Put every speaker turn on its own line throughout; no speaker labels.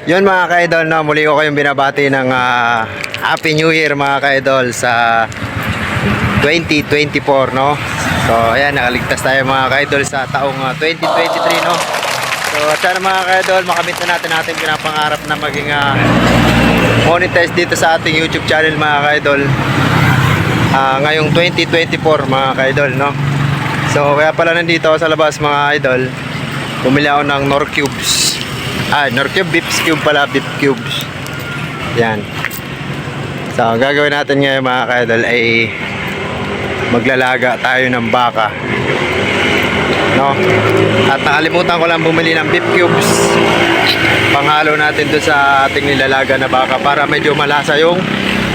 Yun mga ka-idol, no, muli ko kayong binabati ng Happy New Year mga ka-idol sa 2024, no. So ayan, nakaligtas tayo mga ka-idol sa taong 2023, no. So sana mga ka-idol, makamit na natin pinapangarap na maging monetize dito sa ating YouTube channel mga ka-idol ngayong 2024 mga ka-idol, no. So kaya pala nandito ako sa labas mga idol, bumili ako ng Knorr Cubes. Knorr Cube, beef cube pala, beef cubes. Yan. So, ang gagawin natin ngayon mga ka-idol ay maglalaga tayo ng baka. No? At nakalimutan ko lang bumili ng beef cubes. Panghalo natin doon sa ating nilalaga na baka para medyo malasa yung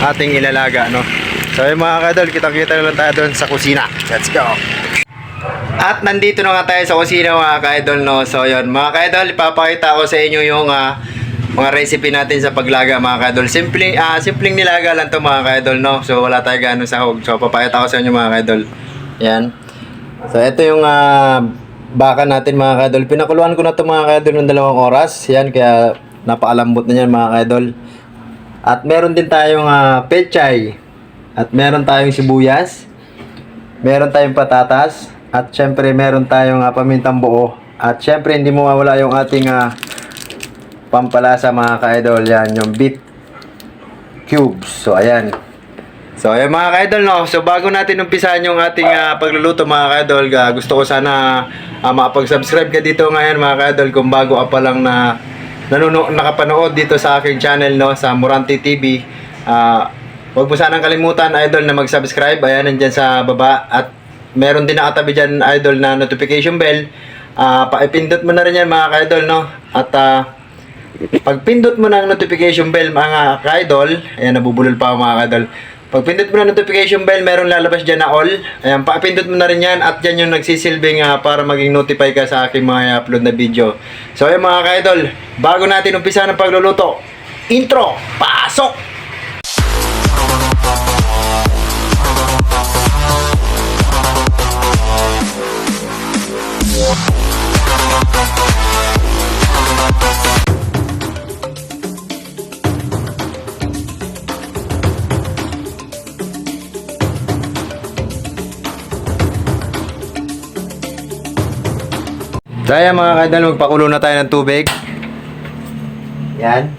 ating ilalaga, no? So, yung mga ka-idol, kitang-kita na lang tayo doon sa kusina. Let's go! At nandito na nga tayo sa kusina mga ka-idol, no. So yun mga ka-idol, ipapakita ko sa inyo yung mga recipe natin sa paglaga mga ka-idol. Simpleng nilaga lang to mga ka-idol, no. So wala tayo gano'ng sahog. So papakita ko sa inyo mga ka-idol. Yan. So ito yung baka natin mga ka-idol. Pinakuluan ko na to mga ka-idol ng 2 oras. Yan, kaya napakalambot na yan mga ka-idol. At meron din tayong pechay. At meron tayong sibuyas. Meron tayong patatas. At syempre meron tayong pamintang buo. At syempre hindi mo mawala yung ating pampalasa mga ka-idol. Yan, yung beef cubes. So ayan. So ayan mga ka-idol, no. So bago natin umpisahan yung ating pagluluto mga ka-idol, gusto ko sana makapag-subscribe ka dito ngayon mga ka-idol kung bago ka pa lang na nakapanood dito sa aking channel, no, sa Morante TV. Huwag mo sanang kalimutan idol na mag-subscribe. Ayan, nandyan sa baba. At meron din nakatabi dyan idol na notification bell. Paipindot mo na rin yan mga ka-idol, no. At pag pindot mo ng notification bell mga ka-idol, ayan, nabubulol pa ako mga ka-idol. Pag pindot mo ng notification bell, meron lalabas dyan na all. Ayan, paipindot mo na rin yan. At yan yung nagsisilbing para maging notify ka sa aking mga upload na video. So ayan mga ka-idol, bago natin umpisa ng pagluluto, intro, pasok! So ayan mga ka-idol, magpakulo na tayo ng tubig. Yan.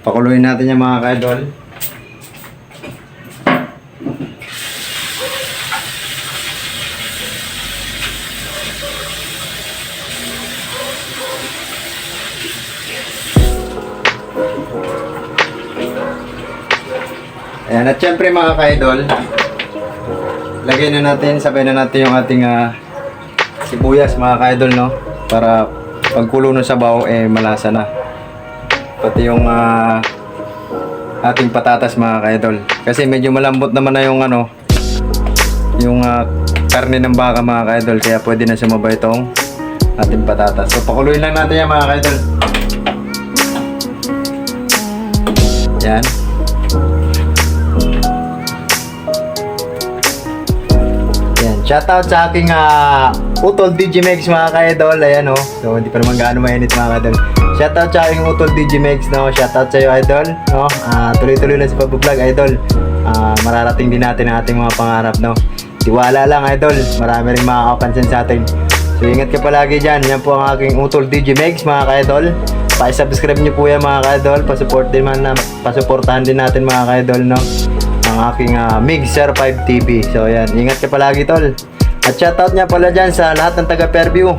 Pakuluin natin yan mga ka-idol. Ayan, at syempre mga ka-idol, lagay na natin, sabay na natin yung ating sibuyas mga ka-idol, no, para pagkulo ng sabaw malasa na, pati yung ating patatas mga ka-idol, kasi medyo malambot naman na yung yung karne ng baka mga ka-idol, kaya pwede na sumabay itong ating patatas. So pakuluin lang natin yan mga ka-idol. Yan. Shoutout sa aking Utol Digimex mga ka-idol. Ayan, oh. So hindi pa naman gaano mainit mga ka-idol. Shoutout sa aking Utol Digimex, no. Shoutout sa iyo idol, no. Tuloy-tuloy lang sa pag-vlog idol. Mararating din natin ang ating mga pangarap, no. Tiwala lang idol. Marami ring makakapansin sa atin. So ingat ka palagi diyan. Yan po ang aking Utol Digimex mga ka-idol. Pa-subscribe niyo po yan mga ka-idol. Pasuportahan din natin mga ka-idol, no. Ang aking MIG05 TV. So ayan, ingat ka palagi tol. At shoutout niya pala dyan sa lahat ng taga Fairview,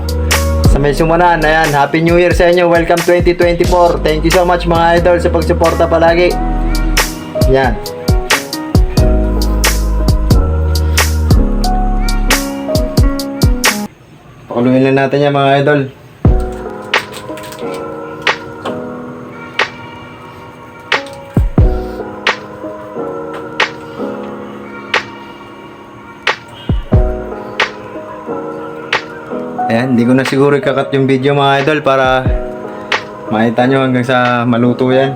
sa may sumunan. Ayan, Happy New Year sa inyo. Welcome 2024. Thank you so much mga idol sa pagsuporta palagi. Yan. Pakuluin lang natin yan mga idol. Ayan, hindi ko na siguro ikakat yung video mga idol para makita nyo hanggang sa maluto yan.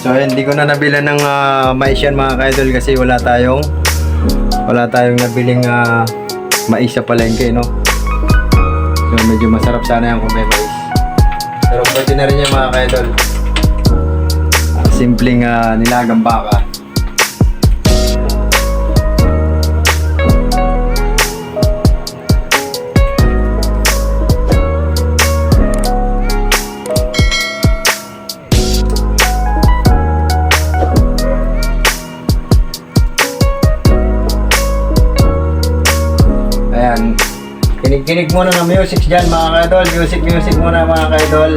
So hindi ko na nabila ng mais yan mga ka-idol kasi wala tayong nabiling mais sa palengke, no? So medyo masarap sana yan kung may mais. Pero pwede na rin yan mga ka-idol. Simpleng nilagang baka. Ayan. Kinig muna ng music dyan mga ka-idol. Music muna mga ka-idol.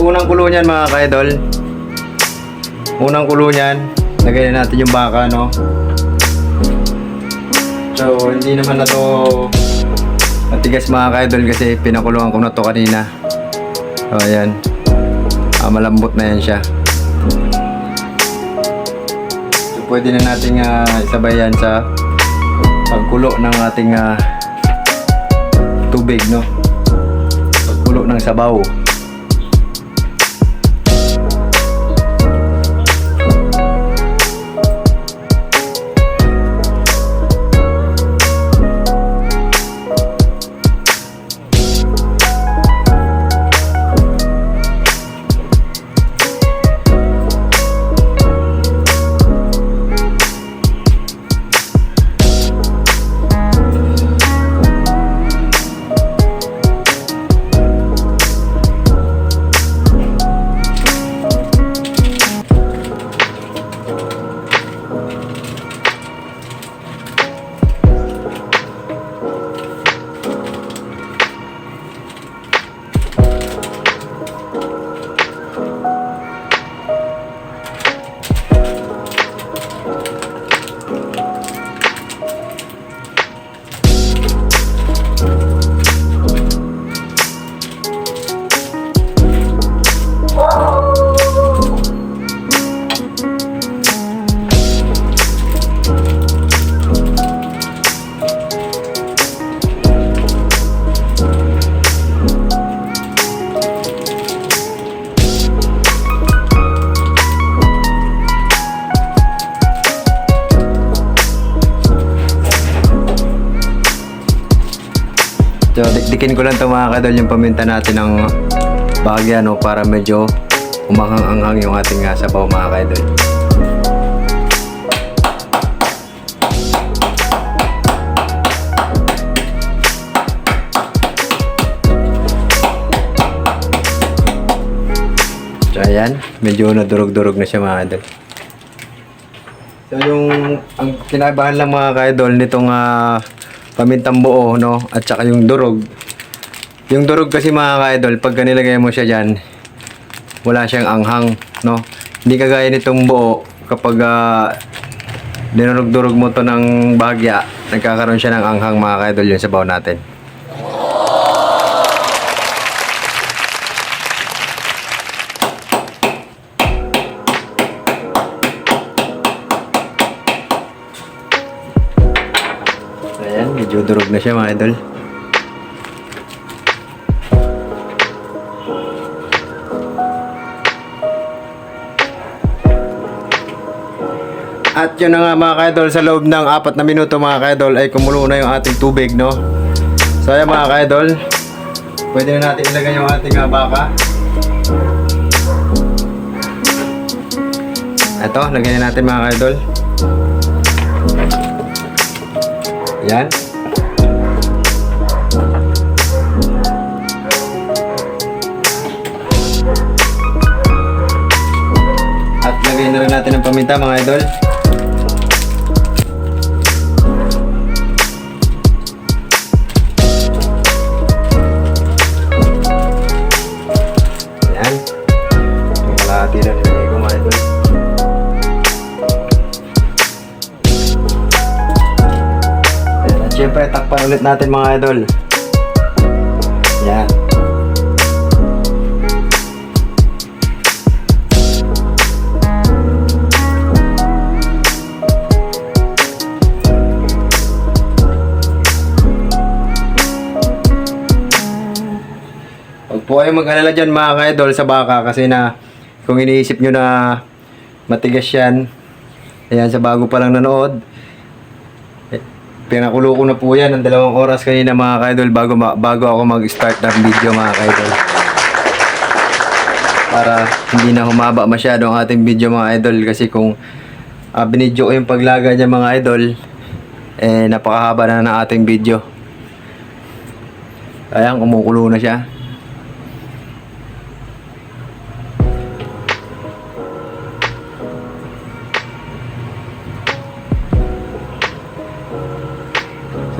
Unang kulo niyan mga ka-idol. Unang kulo niyan, lagay na natin yung baka, no? So, hindi naman na to matigas mga ka-idol kasi pinakulungan ko na to kanina. So, ayan. Malambot na yan siya. So, pwede na natin isabay yan sa pagkulo ng ating tubig, no? Pagkulo ng sabaw. So, dikdikin ko lang ito mga kadol yung paminta natin ng bahagya, no, para medyo umanghang-anghang yung ating sabaw mga kadol. So, ayan, medyo nadurog-durog na siya mga kadol. So, ang kinabahan lang mga kadol nitong pamintang buo, no, at saka yung durog. Yung durog kasi mga ka-idol, pag nilagay mo siya dyan, wala siyang anghang, no. Hindi kagaya nitong buo, kapag dinurog-durog mo to ng bahagya, nagkakaroon siya ng anghang mga ka-idol yung sabaw natin. Ayan, medyo durog na siya mga idol. At yun na nga mga ka-idol, sa loob ng 4 na minuto mga ka-idol ay kumulo na yung ating tubig, no. So ayan mga ka-idol, pwede na natin ilagay yung ating baka. Ito, lagyan na natin mga ka-idol. Yan. At lagyan na rin natin ang paminta mga idol. Yan. Yung kalahati na nilagay ko mga idol. syempre, takpan ulit natin mga idol. Yan. Huwag po kayong mag-alala dyan mga ka-idol sa baka kasi na kung iniisip nyo na matigas yan, ayan, sa bago pa lang nanood, pinakulo ko na po yan ng 2 oras kanina mga ka-idol bago ako mag-start ng video mga ka-idol. Para hindi na humaba masyado ang ating video mga idol kasi kung binidyo ko yung paglaga niya mga idol, napakahaba na ng ating video. Ayan, kumukulo na siya.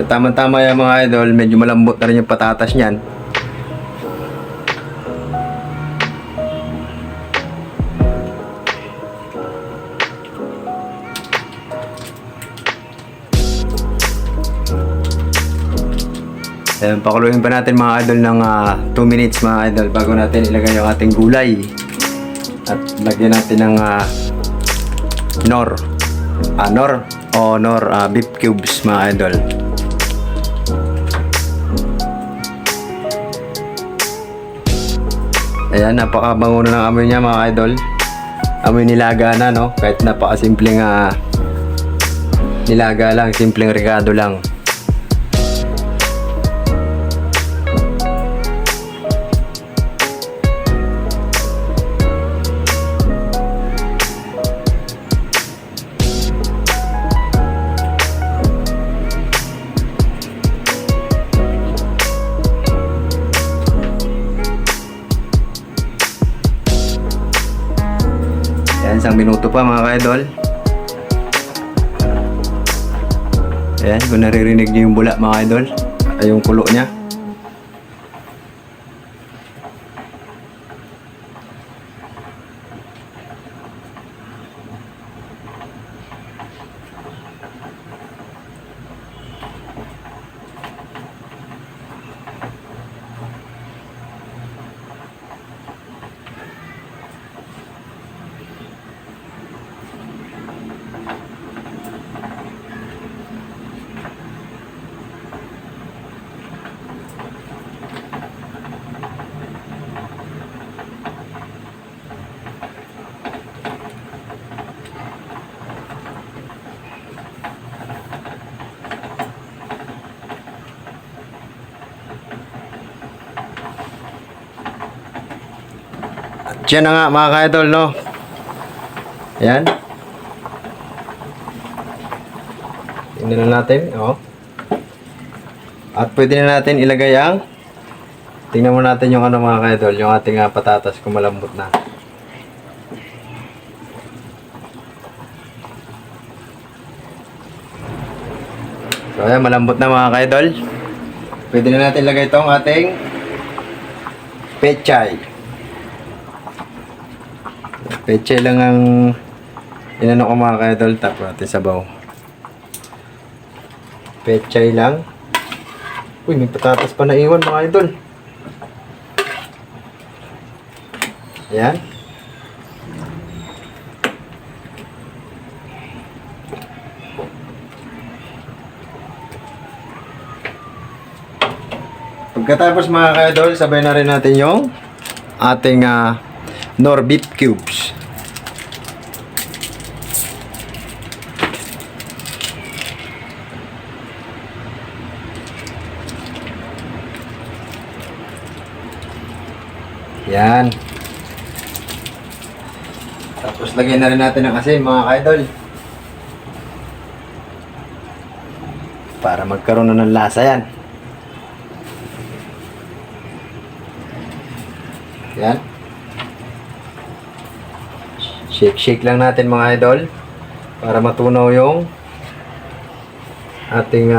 So, tama-tama yan mga idol, medyo malambot na rin yung patatas niyan. Ayan, pakuluin pa natin mga idol ng 2 minutes mga idol bago natin ilagay yung ating gulay. At lagyan natin ng nor beef cubes mga idol. Ayan, napakabango na ng amoy niya mga idol. Amoy nilaga na, no? Kahit napakasimpleng nilaga lang, simpleng ricado lang. Ayan, 1 minuto pa mga ka-idol. Ayan, kung naririnig niyo yung bula mga idol, ay yung kulo niya. Yan na nga mga ka-idol, no? Ayan. Tingnan na natin, oh. At pwede na natin ilagay ang, tingnan mo natin yung ano mga ka-idol, yung ating patatas kung malambot na. So ayan, malambot na mga ka-idol. Pwede na natin ilagay itong ating pechay. Pechay lang ang inano ko mga ka-idol, tapos natin sabaw. Pechay lang. Uy, may patatas pa na iwan mga idol. Ayan. Pagkatapos mga ka-idol, sabay na rin natin yung ating nor beef cubes. Yan. Tapos lagyan na rin natin ng asin mga ka-idol. Para magkaroon na ng lasa yan. Yan. Shake lang natin mga idol. Para matunaw yung ating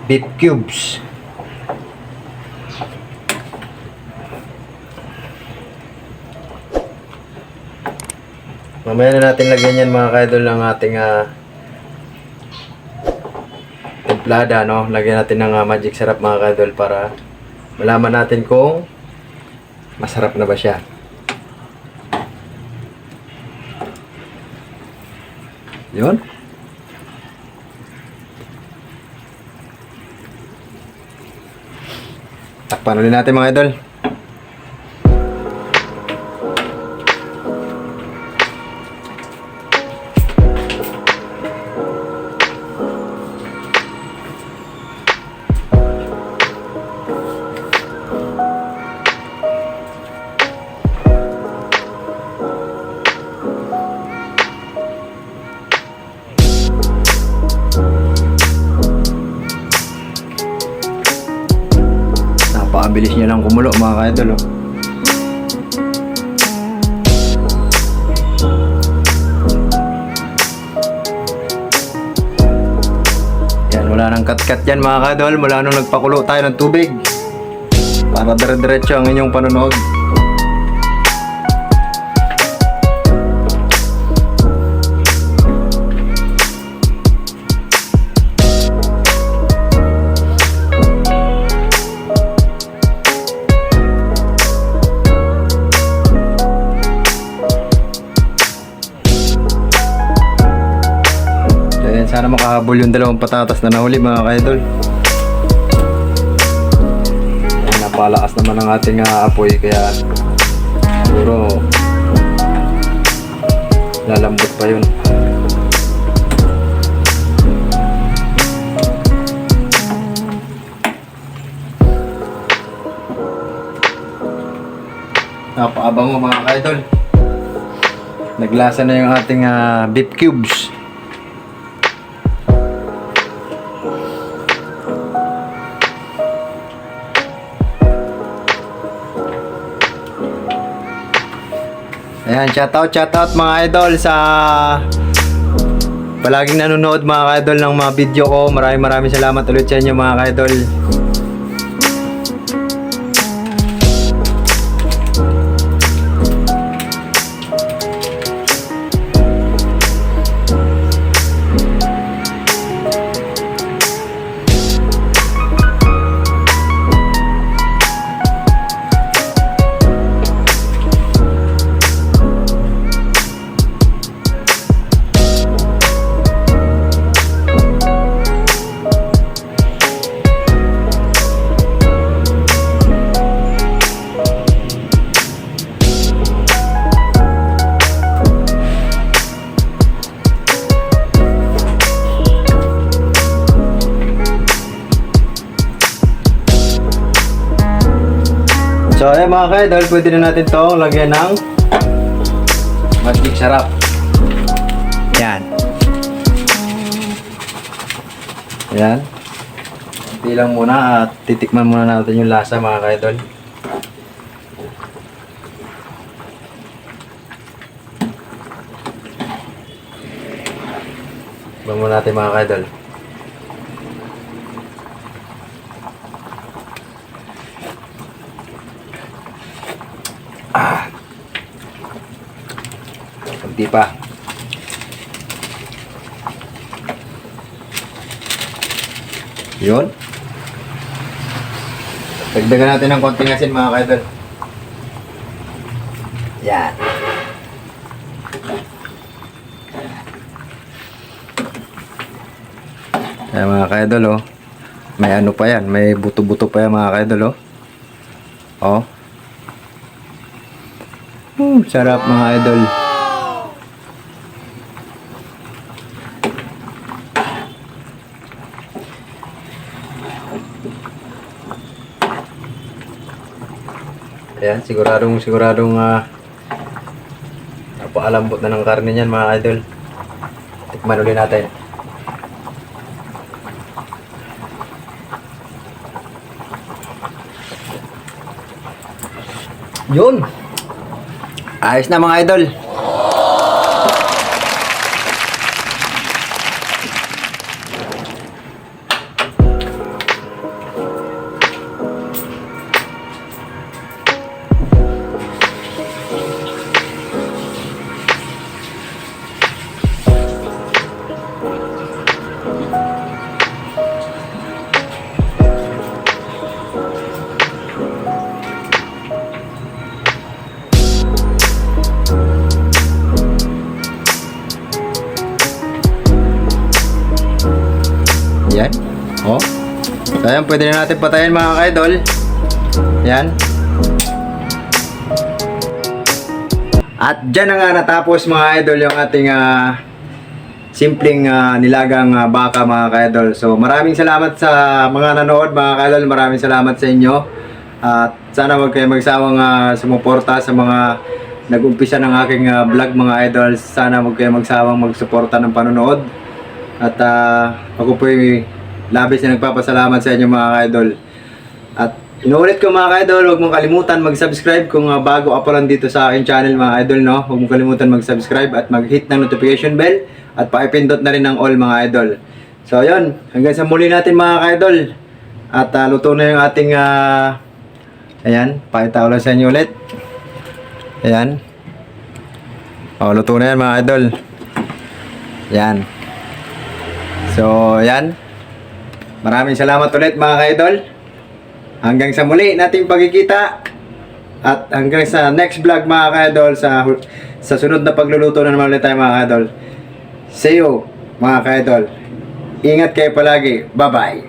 beef cubes. Mamaya na natin lagyan yan mga ka-idol ng ating timplada, no? Lagyan natin ng magic syrup mga ka-idol para malaman natin kung masarap na ba siya. Yun. Takpan ulit natin mga idol. Napakabilis niya lang kumulo mga ka-idol, oh. Yan, wala nang kat-kat yan mga ka-idol mula nung nagpakulo tayo ng tubig para dire-diretso ang inyong panonood. Sana makahabol yung dalawang patatas na nahuli mga ka-idol. Napalakas naman ang ating apoy kaya siguro lalambot pa yun. Napaabang mo mga ka-idol. Naglasa na yung ating beef cubes. Ayan, shoutout mga idol sa palaging nanonood mga idol ng mga video ko. Maraming salamat ulit sa inyo mga idol. So ayan mga ka-idol, pwede na natin to lagyan ng magic syrup. Yan. Yan. Kunti lang muna at titikman muna natin yung lasa mga ka-idol. Tikman muna natin mga ka-idol. Kunti pa. Yun. Dagdagan natin ng konting asin mga ka-idol. Yan. Ayan mga ka-idol, oh. May ano pa yan, may buto-buto pa yan mga ka-idol, oh. Oh. Sarap mga idol. Ayan, siguradong napaalambot na ng karne niyan mga idol. Tikman ulit natin. Yun. Ayos na mga idol. Oh. So ayan, pwede na natin patayin mga ka-idol. Yan. At dyan na nga natapos mga idol yung ating simpleng nilagang baka mga ka-idol. So maraming salamat sa mga nanood mga ka-idol. Maraming salamat sa inyo. At sana huwag kayo magsawang sumuporta sa mga nag-umpisa ng aking vlog mga idol. Sana huwag kayo magsawang magsuporta ng panonood. At ako po labis na nagpapasalamat sa inyo mga ka-idol. At inuulit ko mga ka-idol, huwag mong kalimutan mag-subscribe kung bago ako lang dito sa aking channel mga idol, no? Huwag mong kalimutan mag-subscribe at mag-hit ng notification bell at pakipindot na rin ng all mga idol. So yun, hanggang sa muli natin mga ka-idol. At luto na yung ating ayan, pakita ko lang sa inyo ulit. Ayan. Luto na yan mga idol. Ayan. So ayan. Maraming salamat ulit mga ka-idol. Hanggang sa muli nating pagkikita. At hanggang sa next vlog mga ka-idol, sa sunod na pagluluto na naman ulit tayo mga ka-idol. See you mga ka-idol. Ingat kayo palagi. Bye-bye.